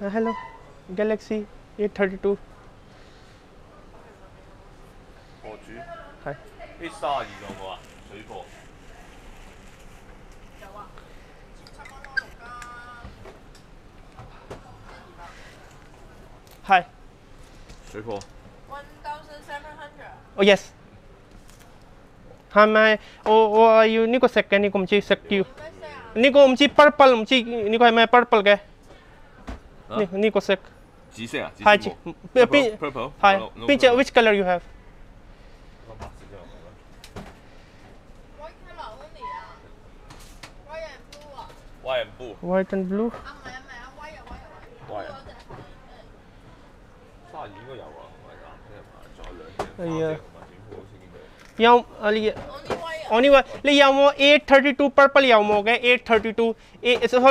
Hello, Galaxy A32. 貨主係。呢32有冇啊？水貨。有啊。Hi. 水貨。1,700. Oh yes. 係咪？我要呢個色嘅，呢個唔知色調。呢個唔知 purple， 唔知呢個係咩 purple 嘅？呢個色。紫色啊？係邊 purple 係邊隻 which color you have？ White and blue。 White and blue。 White 啊32應該有啊，唔係藍色係嘛？仲有兩隻藍色同埋短褲好似見到。有啊你 only one 你有冇 A32 purple 有冇嘅 A32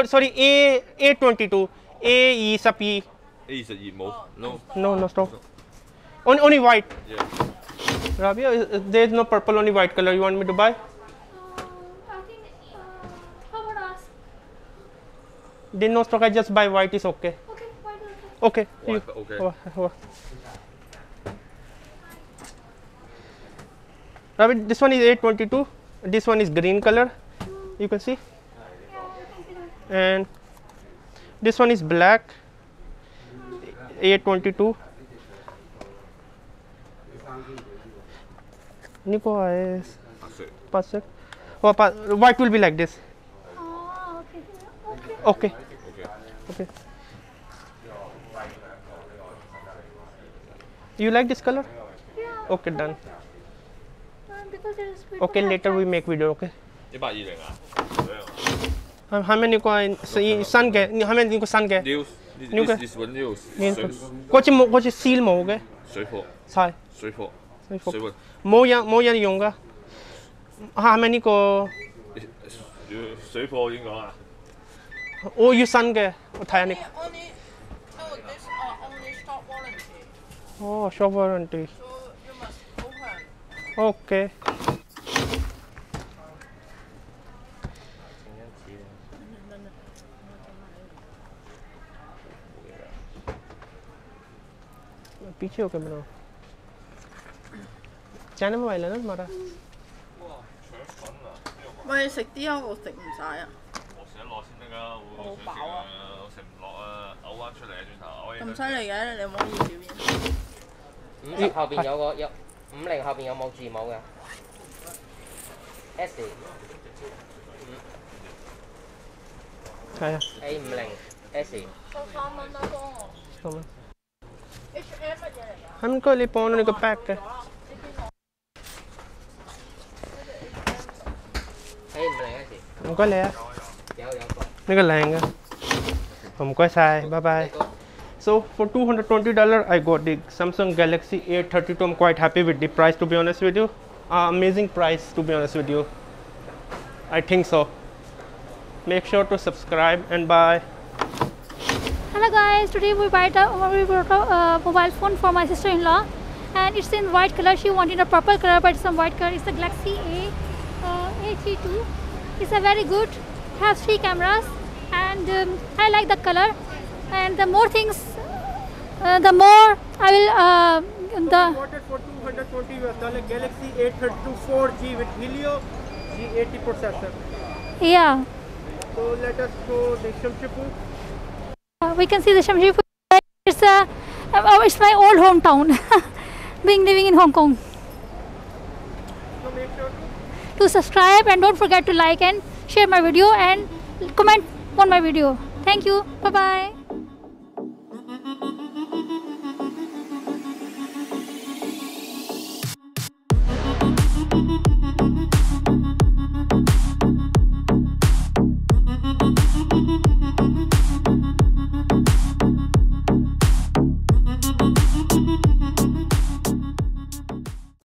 sorry A22 A22 A22冇 no stock only white. Yeah. Rabia, there is no purple, only white color. You want me to buy? I think, how about us? There no stock. I just buy white. Is okay. Okay, why do Okay. White, okay. Rabbit, this one is A22. This one is green color. You can see. Yeah, I can see that. And this one is black. A22. Nico is perfect. Oh, white will be like this. Oh, Okay. okay. Okay. You like this color? Yeah. Okay, done. Because there is Okay, later we make video. Okay. 120啊？係咪呢個係新嘅？係咪呢個新嘅？ News this one news 嗰隻冇，嗰隻 seal 冇嘅。水貨。係。水貨。水貨。水貨。冇人用㗎。係咪呢個？水貨點講啊？我要新嘅，我睇下呢。哦 ，shop warranty。Okay。पीछे होकर बनाओ China mobile है ना तुम्हारा 喂，食啲啊，我食唔晒啊。我食得落先得㗎，我想食啊，我食唔落啊，嘔翻出嚟啊轉頭。咁犀利嘅，你有冇可以表演？ 50後邊有50後邊有冇字母嘅 S係啊 A50 S 13蚊啦，幫我。咁啊 HM 乜嘢嚟㗎？ हम को ले pound ने को पैक है A50 S हमको ले有 ने को लेंगे हमको Sai bye bye so for $220 I got the Samsung Galaxy A32 I'm quite happy with the price to be honest with you amazing price to be honest with you I think so make sure to subscribe and bye. Hello guys, today we brought a mobile phone for my sister-in-law and it's in white color. She wanted a purple color but it's a white color. It's the Galaxy A32. It's a very good, has 3 cameras and I like the color and the more things, the more I will Bought it for $220 Galaxy A32 4G with Helio G80 processor. yeah. So let us go the Shamshipur. We can see the Shamshipur. It's my old hometown, being living in Hong Kong. So make sure To subscribe and don't forget to like and share my video and comment on my video. Thank you. Bye bye.